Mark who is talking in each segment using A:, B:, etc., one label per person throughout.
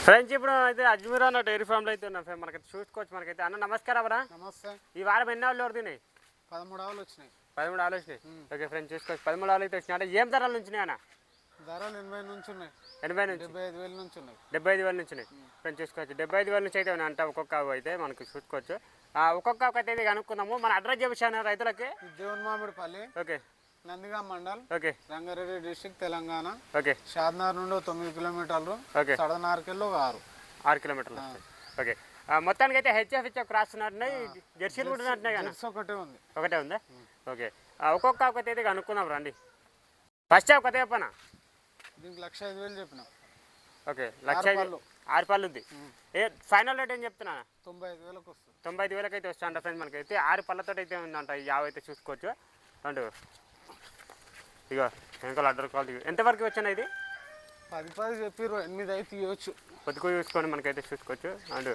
A: Friends ఇప్పుడు అయితే అజ్మీర్ అన్న డైరీ ఫామ్లో అయితే ఉన్నాం ఫ్రెండ్. మనకైతే చూసుకోవచ్చు. మనకైతే అన్న నమస్కారం అన్న.
B: నమస్తే.
A: ఈ వారం ఎన్ని ఆవులు ఎవరిదినాయి?
B: 13 ఆవులు వచ్చినాయి.
A: 13 ఆవులు వచ్చినాయి. ఓకే ఫ్రెండ్స్ చూసుకోవచ్చు. 13 ఆవులు అయితే వచ్చినాయి. అంటే ఏం ధరల నుంచి అన్న?
B: ధరలు 80 నుంచి ఉన్నాయి.
A: 80 నుంచి
B: 75,000 నుంచి ఉన్నాయి.
A: 75,000 నుంచి ఉన్నాయి ఫ్రెండ్స్ చూసుకోవచ్చు. 75,000 నుంచి అయితే అంట ఒక్కొక్క ఆవు అయితే మనకి చూసుకోవచ్చు. ఒక్కొక్క ఆవుకి అయితే కనుక్కుందాము. మన అడ్రస్ చెప్పాను రైతులకి.
B: Devuni Mamidipalli,
A: okay,
B: Nandigama mandal,
A: okay,
B: Rangareddy district, Telangana.
A: Okay,
B: Shadnagar నుండి 9 కిలోమీటర్లు,
A: ఓకే,
B: సడనార్కెళ్ళి 6
A: కిలోమీటర్లు. ఓకే, మొత్తానికి అయితే హెచ్ఎఫ్ క్రాస్ ఉన్నట్టున్నాయి. జెర్సీలు కూడా ఉన్నట్టున్నాయి కదా?
B: ఒకటే ఉంది.
A: ఒకటే ఉందా? ఓకే, ఒక్కొక్క ఆవుకి అయితే కనుక్కుందాం రండి. ఫస్ట్ ఆవు కథ చెప్పనా?
B: దీనికి 1,05,000 చెప్పిన.
A: ఓకే, 6 పళ్ళు ఉంది. ఫైనల్ రేట్ ఏం చెప్తున్నా?
B: 95,000కి వస్తుంది.
A: 95,000 అయితే వస్తా అంట ఫ్రెండ్స్. మనకైతే 6 పళ్ళతో అయితే ఉందంట ఈ ఆవు అయితే చూసుకోవచ్చు. అండ్ ఇగో వెనకాల అడ్డర్ క్వాలిటీ ఎంతవరకు వచ్చాను ఇది?
B: 10 చెప్పారు, 8 అయితే ఇవ్వచ్చు.
A: పొద్దుకు చూసుకొని మనకైతే చూసుకోవచ్చు. అండ్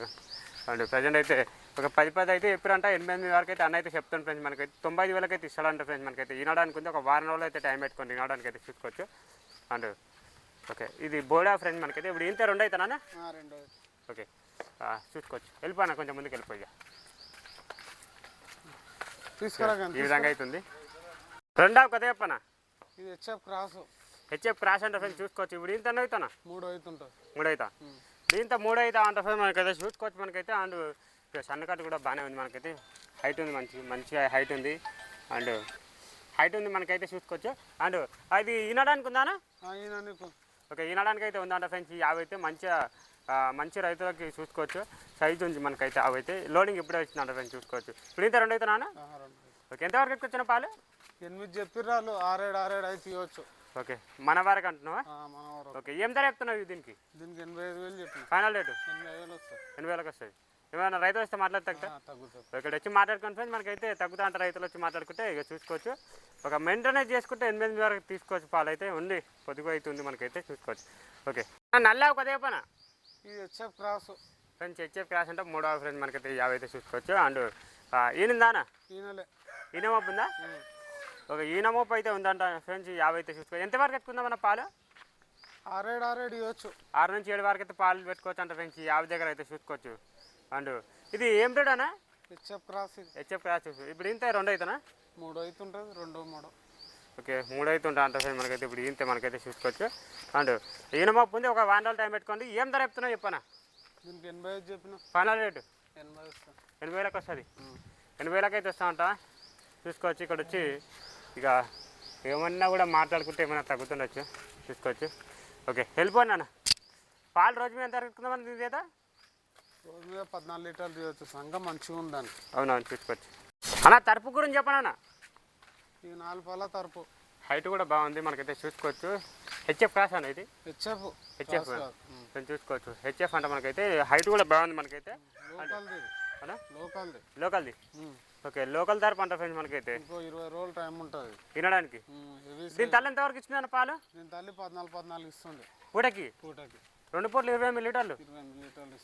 A: అండ్ ప్రజెంట్ అయితే ఒక 10 అయితే చెప్పారంట. 8 వరకు అయితే అన్న అయితే చెప్తాను ఫ్రెండ్స్. మనకైతే 95,000 అయితే ఇస్తాడంట ఫ్రెండ్స్. మనకైతే ఈనాడానికి ఉంది. ఒక వారం రోజులు అయితే టైం పెట్టుకొని ఈనాడానికి అయితే చూసుకోవచ్చు. అండ్ ఓకే, ఇది బోర్డా ఫ్రెండ్ మనకైతే ఇప్పుడు ఇంత 2 అవుతానా?
B: 2.
A: ఓకే, చూసుకోవచ్చు. వెళ్ళిపోయినా కొంచెం ముందుకు వెళ్ళిపోయా.
B: తీసుకురా.
A: ఈ విధంగా అవుతుంది. రెండవ కథ చెప్పనా?
B: ఇది
A: హెచ్ఎఫ్ క్రాస్ అంటే ఫ్రెండ్స్ చూసుకోవచ్చు. ఇప్పుడు ఇంత అవుతానా?
B: 3 అవుతుంటుంది.
A: 3 అవుతా. దీంతో 3 అవుతా అంటే ఫ్రెండ్ మనకైతే చూసుకోవచ్చు. మనకైతే అండ్ సన్నకట్టు కూడా బాగానే ఉంది. మనకైతే హైట్ ఉంది, మంచిగా హైట్ ఉంది. అండ్ హైట్ ఉంది మనకైతే చూసుకోవచ్చు. అండ్ అది ఈనడానికి ఉందానా? ఓకే, ఈనడానికి అయితే ఉందంట ఫ్రెండ్స్. ఈ ఆవు అయితే మంచి రైతులకి చూసుకోవచ్చు. సైజు ఉంది మనకైతే. ఆవు అయితే లోడింగ్ ఇప్పుడే వచ్చిందంట ఫ్రెండ్స్ చూసుకోవచ్చు. ఇప్పుడు ఇంత 2 అవుతానా? ఓకే, ఎంతవరకు ఎత్తుకొచ్చిన పాలు?
B: 8 చెప్పిర్రాలు, 6 అయితే ఇవ్వచ్చు.
A: ఓకే, మన వరకు అంటున్నావా? ఓకే, ఏం ధర చెప్తున్నావు దీనికి?
B: 85,000 చెప్పిన.
A: ఫైనల్ రేటు
B: 80,000 వస్తుంది.
A: 80,000 వస్తుంది. ఏమైనా రైతు వస్తే మాట్లాడతా?
B: తగ్గుతుంది.
A: ఇక్కడ వచ్చి మాట్లాడుకుని ఫ్రెండ్స్ మనకైతే తగ్గుతా అంటారు. రైతులు వచ్చి మాట్లాడుకుంటే ఇక చూసుకోవచ్చు. ఒక మెయింటెనెన్స్ చేసుకుంటే 8 వరకు తీసుకోవచ్చు. పాలు అయితే ఉంది, పొదుగు అవుతుంది మనకైతే చూసుకోవచ్చు. ఓకే, నల్ల ఒక పనా?
B: ఇది HF cross
A: friends. HF cross అంటే 3వ ఫ్రెండ్స్ మనకైతే యాభై అయితే చూసుకోవచ్చు. అండ్ ఈయనదానా? ఈనమోపు ఉందా? ఒక ఈనమోపు అయితే ఉందంట ఫ్రెండ్స్. 50 అయితే చూసుకోవచ్చు. ఎంతవరకు ఎత్తుకుందాం మన పాలు?
B: 6 ఇవ్వచ్చు.
A: 6 నుంచి 7 వరకు అయితే పాలు పెట్టుకోవచ్చు అంట ఫ్రెండ్స్. 50 దగ్గర అయితే చూసుకోవచ్చు. అండ్ ఇది ఏం రేట్ అన్నా?
B: HF cross.
A: ఇప్పుడు ఇంత 2 అవుతానా?
B: 3 అవుతుంటుంది. 2, 3.
A: ఓకే, 3 అవుతుంటా అంట ఫ్రెండ్ మనకైతే. ఇప్పుడు ఇంతే మనకైతే చూసుకోవచ్చు. అండ్ ఈనమోపు ఉంది. ఒక 1 రోజులు టైం పెట్టుకోండి. ఏం ధర చెప్తున్నా చెప్పనా?
B: దీనికి 85 చెప్పిన.
A: ఫైనల్ రేటు
B: 80,000
A: వస్తుంది. 80,000 అయితే వస్తా అంట చూసుకోవచ్చు. ఇక్కడ వచ్చి ఇక ఏమన్నా కూడా మాట్లాడుకుంటే ఏమైనా తగ్గుతుండొచ్చు చూసుకోవచ్చు. ఓకే, వెళ్ళిపోయినా అన్న. పాలు రోజు మీద ఎంత దొరుకుతుందని ఇదేదా?
B: రోజు మీద 14 లీటర్లు తీయవచ్చు. సంఘం మంచిగా ఉందని.
A: అవునవును చూసుకోవచ్చు. అన్న తరపు గురించి చెప్పనా?
B: ఇది 4 పళ్ళ తరపు.
A: హైట్ కూడా బాగుంది మనకైతే చూసుకోవచ్చు. హెచ్ఎఫ్ క్రాస్ అన్న ఇది? హెచ్ఎఫ్ చూసుకోవచ్చు. హెచ్ఎఫ్ అంటే మనకైతే హైట్ కూడా బాగుంది మనకైతే. లోకల్ది. ఓకే, లోకల్ తరపు అంట ఫ్రెండ్స్ మనకైతే.
B: 20 రోజులు టైం ఉంటుంది
A: తినడానికి. దీని తల్లి ఎంతవరకు ఇచ్చిందన్న పాలు?
B: దీని తల్లి 14 ఇస్తుంది.
A: పూటకి 2 పూటలు 20 లీటర్లు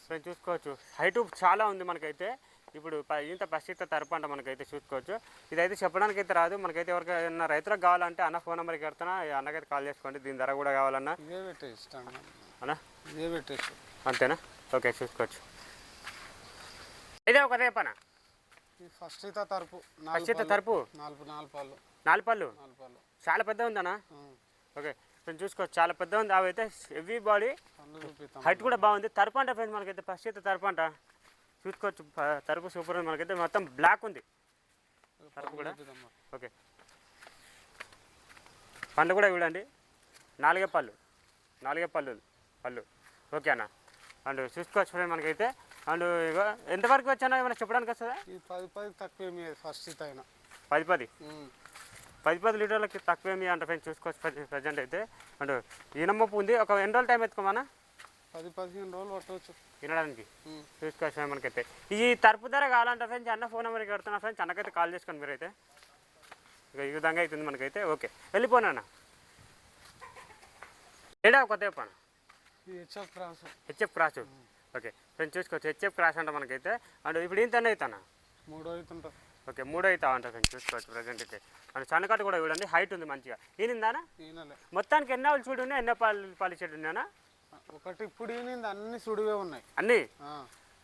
A: ఫ్రెండ్స్ చూసుకోవచ్చు. హైట్ చాలా ఉంది మనకైతే. ఇప్పుడు ఇంత ప్రస్తుత తరపు అంట మనకైతే చూసుకోవచ్చు. ఇదైతే చెప్పడానికి అయితే రాదు మనకైతే. ఎవరికైనా రైతులకు కావాలంటే అన్న ఫోన్ నెంబర్కి పెడుతున్నా, అన్నకైతే కాల్ చేసుకోండి. దీని ధర కూడా కావాలన్నా అన్నా అంతేనా? ఓకే, చూసుకోవచ్చు. ఇదే ఒక రేపనా?
B: ఫస్ట్ తరపు.
A: 4 పళ్ళు చాలా పెద్ద ఉందన్నా? ఓకే ఫ్రెండ్స్ చూసుకోవచ్చు. చాలా పెద్ద ఉంది. అవి అయితే హెవీ బాడీ, హైట్ కూడా బాగుంది. తరపు అంట ఫ్రెండ్స్ మనకైతే. ఫస్ట్ తరపు అంట చూసుకోవచ్చు. తరపు సూపర్ ఉంది మనకైతే. మొత్తం బ్లాక్ ఉంది తరపు కూడా. ఓకే, పండ్లు కూడా చూడండి. 4 పళ్ళు. ఓకే అన్న. అండ్ చూసుకోవచ్చు ఫ్రెండ్ మనకైతే. అండ్ ఇక ఎంతవరకు వచ్చానో ఏమైనా చెప్పడానికి వస్తుందా?
B: 10 తక్కువ ఫస్ట్ అయినా
A: 10 లీటర్లకి తక్కువేమి అంటే ఫ్రెండ్స్ చూసుకోవచ్చు ప్రజెంట్ అయితే. అండ్ ఈనమ్మప్పు ఉంది. ఒక ఎన్ని రోజులు టైం ఎత్తుకోమన్నా?
B: 10-15 రోజులు పట్టవచ్చు
A: తినడానికి చూసుకోవచ్చు మనకైతే. ఈ తరపు ధర కావాలంటే ఫ్రెండ్స్ అన్న ఫోన్ నెంబర్కి పెడుతున్నా ఫ్రెండ్స్. అన్నకైతే కాల్ చేసుకోండి మీరైతే. ఇక ఈ విధంగా అవుతుంది మనకైతే. ఓకే, వెళ్ళిపోనా? ఏడా కొత్త చెప్పాను. HF cross. ఓకే ఫ్రెండ్స్ చూసుకోవచ్చు. హెచ్ఎఫ్ క్రాస్ అంటే మనకైతే. అండ్ ఇప్పుడు ఇంత అవుతానా?
B: 3 అవుతుంటుంది.
A: ఓకే, 3 అవుతా అంట ఫ్రెండ్స్ చూసుకోవచ్చు ప్రజెంట్ అయితే. అండ్ సన్నకట్టు కూడా చూడండి. హైట్ ఉంది మంచిగా. ఈనిందానా? మొత్తానికి ఎన్ని ఆవులు చూడు ఉన్నాయి? ఎన్నో పాలు ఇచ్చేటి ఉన్నానా?
B: ఒకటి ఇప్పుడు ఈనింది అన్ని సుడివే ఉన్నాయి.
A: అన్నీ
B: ఆ,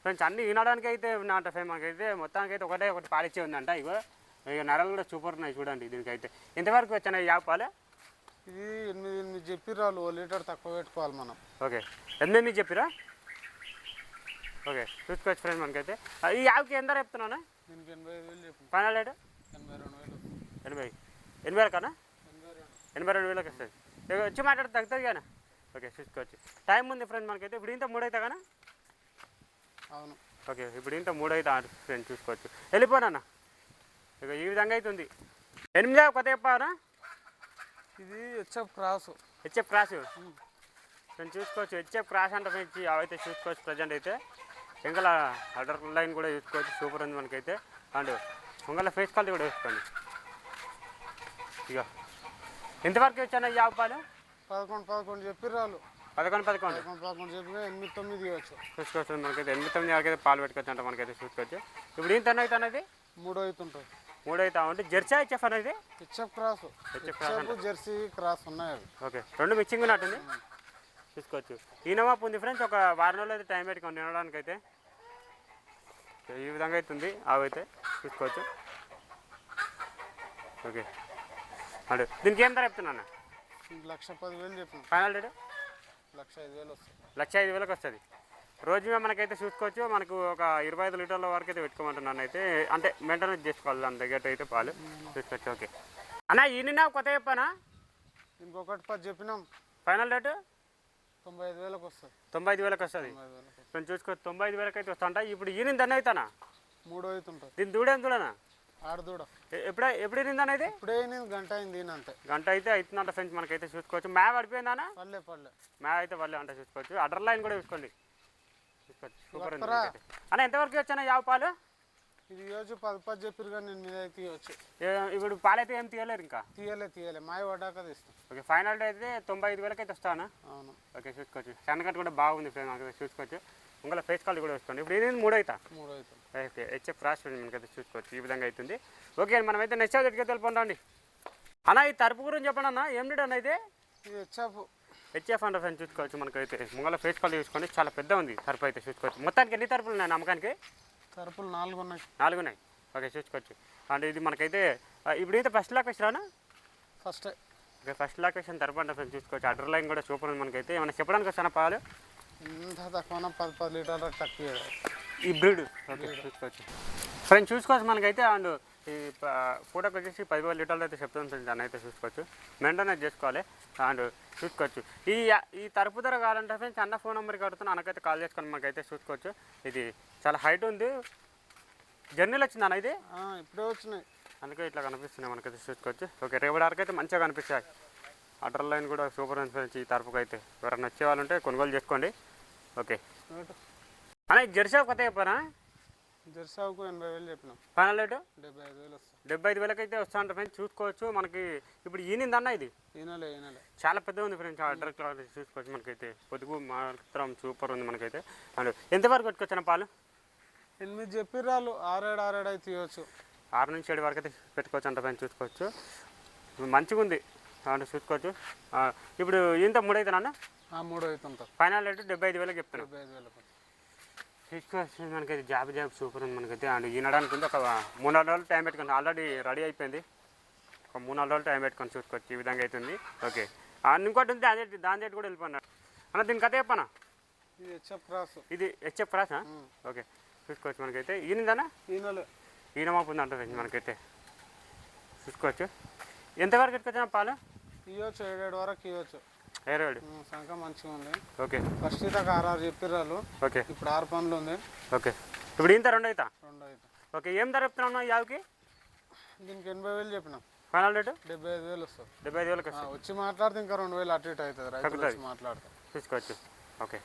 A: ఫ్రెండ్స్ అన్నీ వినడానికి అయితే నాట ఫేమస్ అయితే మొత్తానికి అయితే ఒకటి పాలిచ్చే ఉందంట. ఇగో ఇక నరాలు కూడా సూపర్ ఉన్నాయి చూడండి. దీనికైతే ఎంతవరకు వచ్చినాయి యాభై పాలు?
B: ఇది 8 చెప్పిర్రాలు, 1 లీటర్ తక్కువ పెట్టుకోవాలి మనం.
A: ఓకే 8 చెప్పిరా? ఓకే చూసుకోవచ్చు ఫ్రెండ్స్ మనకైతే. ఈ యాభైకి ఎంత చెప్తున్నాను?
B: దీనికి 85,000 చెప్పిన.
A: Final rate
B: 82,000.
A: 80 కన్నా
B: 82.
A: 82,000 వస్తుంది. ఇక వచ్చి మాట్లాడితే తగ్గుతుంది కానీ. ఓకే చూసుకోవచ్చు. టైం ఉంది ఫ్రెండ్స్ మనకైతే. ఇప్పుడు ఇంత 3 అవుతా కానీ.
B: అవును.
A: ఓకే ఇప్పుడు ఇంత 3 అవుతా ఫ్రెండ్స్ చూసుకోవచ్చు. వెళ్ళిపోనా ఇక ఈ విధంగా అవుతుంది. 8 కొత్త చెప్పానా?
B: ఇది HF cross.
A: HF cross friends చూసుకోవచ్చు. హెచ్ఎఫ్ క్రాస్ అంటే ఫ్రెండ్స్ అవైతే చూసుకోవచ్చు. ప్రజెంట్ అయితే ఇంకా అడర్ లైన్ కూడా చూసుకోవచ్చు. సూపర్ ఉంది మనకైతే. అండ్ ఉంగల ఫేస్ క్వాలిటీ కూడా చూసుకోండి. ఇక ఎంతవరకు వచ్చాను ఈ యాభై పాలు?
B: 11 చెప్పిర్రాలు.
A: 11
B: చెప్పిన 8-9 ఇవ్వచ్చు.
A: చూసుకోవచ్చు మనకైతే 8-9 వరకు అయితే పాలు పెట్టుకోవచ్చు అంట మనకైతే చూసుకోవచ్చు. ఇప్పుడు ఇంత అయితే అనేది
B: 3 అవుతుంటుంది.
A: 3 అవుతా ఉంటే జెర్సీ హెచ్ఎఫ్ అనేది
B: HF cross. HF Jersey cross ఉన్నాయి అవి.
A: ఓకే 2 మిక్సింగ్ ఉన్నట్టుంది. చూసుకోవచ్చు. ఈనమాపు ఉంది ఫ్రెండ్స్. ఒక వారం రోజులు అయితే టైం పెట్టుకొని తినడానికి అయితే ఈ విధంగా అవుతుంది. అవి అయితే చూసుకోవచ్చు. ఓకే అంటే దీనికి ఏం ధర చెప్తున్నాను?
B: 1,10,000 చెప్పిన.
A: ఫైనల్ రేటు
B: 1,05,000 వస్తుంది.
A: 1,05,000 వస్తుంది. రోజు మేము మనకైతే చూసుకోవచ్చు. మనకు ఒక 25 లీటర్ల వరకు అయితే పెట్టుకోమంటున్నాను అయితే. అంటే మెయింటెనెన్స్ చేసుకోవాలి దాని దగ్గర అయితే పాలు చూసుకోవచ్చు. ఓకే అన్న ఈయన కొత్త చెప్పానా?
B: ఇంకొకటి 10 చెప్పినాం.
A: ఫైనల్ రేటు
B: 95,000 వస్తుంది.
A: 95,000 వస్తుంది.
B: 95,000
A: నేను చూసుకోవచ్చు. 95,000 అయితే వస్తా. ఇప్పుడు ఈయన దన్న అవుతానా?
B: 3 అవుతుంటుంది.
A: దీని దూడేం దూడనా?
B: ఆడదూడ.
A: ఎప్పుడు ఈనింది అనేది?
B: ఇప్పుడే గంట అయింది అంతే.
A: గంట అయితే అవుతుందంట ఫ్రెండ్స్ మనకైతే చూసుకోవచ్చు. మ్యావ్ పడిపోయిందానా?
B: పల్లె
A: మ్యావ్ అయితే పల్లె అంట చూసుకోవచ్చు. అడర్ లైన్ కూడా చూసుకోండి. చూసుకోవచ్చు సూపర్ ఉంది అన్న. ఎంతవరకు వచ్చానా యాభై పాలు?
B: ఇది ఇవ్వచ్చు. 10 చెప్పిరు కానీ నేను మీద అయితే ఇవ్వచ్చు.
A: ఇప్పుడు పాలైతే ఏం తీయలేరు ఇంకా?
B: తీయలే మాయ పడ్డాక తీస్తాం.
A: ఓకే ఫైనల్ అయితే 95,000 అయితే వస్తానా?
B: అవును.
A: ఓకే చూసుకోవచ్చు. సన్నకట్ కూడా బాగుంది ఫ్రెండ్ మనకైతే చూసుకోవచ్చు. ఉంగల ఫేస్ క్వాలిటీ కూడా వేసుకోండి. ఇప్పుడు ఇది 3 అవుతా.
B: 3 అవుతుంది.
A: ఓకే హెచ్ఎఫ్ క్రాస్ మనకైతే చూసుకోవచ్చు. ఈ విధంగా అవుతుంది. ఓకే మనమైతే నెక్స్ట్ దగ్గరికి వెళ్ళిపోండి అన్న. ఈ తరపు గురించి చెప్పండి అన్న. ఏం రేట్ అన్న అయితే?
B: ఇది
A: హెచ్ఎఫ్ అంటే ఫ్రెండ్ చూసుకోవచ్చు. మనకైతే ముంగల ఫేస్ క్వాలిటీ చూసుకోండి. చాలా పెద్ద ఉంది తరపు అయితే చూసుకోవచ్చు. మొత్తానికి ఎన్ని తరపులు ఉన్నాయి నమ్మకానికి?
B: తరపులు 4 ఉన్నాయి.
A: 4 ఉన్నాయి. ఓకే చూసుకోవచ్చు. అంటే ఇది మనకైతే ఇప్పుడు అయితే ఫస్ట్ లాకేషనా?
B: ఫస్ట్.
A: ఓకే ఫస్ట్ లాకేషన్ తరపు అంటే ఫ్రెండ్ చూసుకోవచ్చు. అడర్ లైన్ కూడా సూపర్ ఉంది మనకైతే. ఏమైనా చెప్పడానికి వస్తానా పాలు?
B: ఎంత తక్కువ 10 లీటర్ల తక్కువ
A: ఈ బ్రీడ్. ఓకే చూసుకోవచ్చు ఫ్రెండ్ చూసుకోవచ్చు మనకైతే. అండ్ ఈ పూటకు వచ్చేసి 10,000 లీటర్లు అయితే చెప్తుంది ఫ్రెండ్స్. దాన్ని అయితే చూసుకోవచ్చు. మెయింటెనెన్స్ చేసుకోవాలి. అండ్ చూసుకోవచ్చు. ఈ తరపు ధర కావాలంటే ఫ్రెండ్స్ అన్న ఫోన్ నెంబర్కి కడుతున్నా. అన్నకైతే కాల్ చేసుకొని మనకైతే చూసుకోవచ్చు. ఇది చాలా హైట్ ఉంది. జర్నీలు వచ్చింది అన్న ఇది?
B: ఇప్పుడే వచ్చినాయి.
A: అందుకే ఇట్లా కనిపిస్తున్నాయి మనకైతే చూసుకోవచ్చు. ఓకే రేపటి వరకు అయితే మంచిగా కనిపిస్తాయి. అటర్ లైన్ కూడా సూపర్ ఉంది ఫ్రెండ్స్. ఈ తరపుకు అయితే ఎవరైనా వచ్చే వాళ్ళు ఉంటే కొనుగోలు చేసుకోండి. ఓకే అన్న జెర్సీ కొత్త చెప్పారా?
B: జెర్సాకు 80,000 చెప్పినాం.
A: ఫైనల్ రేటు
B: 75,000 వస్తుంది.
A: 75,000 అయితే వస్తా ఉంటారు ఫ్రెండ్స్ చూసుకోవచ్చు. మనకి ఇప్పుడు ఈనింది అన్న ఇది
B: ఈనలే
A: చాలా పెద్దగా ఉంది ఫ్రెండ్స్. అడ్డర్ క్లాత్ చూసుకోవచ్చు. మనకైతే పొదుగు మాత్రం సూపర్ ఉంది మనకైతే. అండ్ ఎంతవరకు పెట్టుకోవచ్చిన పాలు?
B: 8 చెప్పిర్రాలు. 6 అయితే ఇవ్వచ్చు.
A: 6 నుంచి 7 వరకు అయితే పెట్టుకోవచ్చు అంట ఫ్రెండ్స్ చూసుకోవచ్చు. మంచిగా ఉంది అంటే చూసుకోవచ్చు. ఇప్పుడు ఇంత 3 అవుతానన్న?
B: 3 అవుతుంటుంది.
A: ఫైనల్ రేటు 75,000 చెప్తాను.
B: 75,000
A: చూసుకోవచ్చు మనకైతే. జాబ్ సూపర్ ఉంది మనకైతే. అండ్ ఈనడానికి ఉంది. ఒక 3-4 రోజులు టైం పెట్టుకోండి. ఆల్రెడీ రెడీ అయిపోయింది. ఒక 3-4 రోజులు టైం పెట్టుకొని చూసుకోవచ్చు. ఈ విధంగా అవుతుంది. ఓకే ఇంకోటి ఉంది దాని రేటు కూడా వెళ్ళిపోయినా అన్న. దీని కథ చెప్పనా?
B: ఇది హెచ్ఎఫ్ క్రాస్.
A: ఇది హెచ్ఎఫ్ క్రాసా? ఓకే చూసుకోవచ్చు మనకైతే. ఈనిందనా? ఈనమాపు ఉంది అంటే మనకైతే చూసుకోవచ్చు. ఎంతవరకు ఎట్టుకొచ్చిన పాలు?
B: ఇవ్వచ్చు. 7 వరకు ఇవ్వచ్చు.
A: 7
B: సంఖ్య మంచిగా ఉంది.
A: ఓకే
B: ఫస్ట్ దాకా 6 చెప్పిర్రాలు.
A: ఓకే
B: ఇప్పుడు 6 పనులు ఉంది.
A: ఓకే ఇప్పుడు ఇంత 2 అవుతా.
B: 2 అవుతా.
A: ఓకే ఏం ధర చెప్తున్నాను యావ్కి?
B: దీనికి 80,000 చెప్పినాం.
A: ఫైనల్ రేటు
B: 75,000 వస్తుంది.
A: 75,000 వస్తుంది.
B: వచ్చి మాట్లాడితే ఇంకా 2,000 అటు ఇటు అవుతుంది. రైతులు వచ్చి మాట్లాడతారు.
A: చూసుకోవచ్చు. ఓకే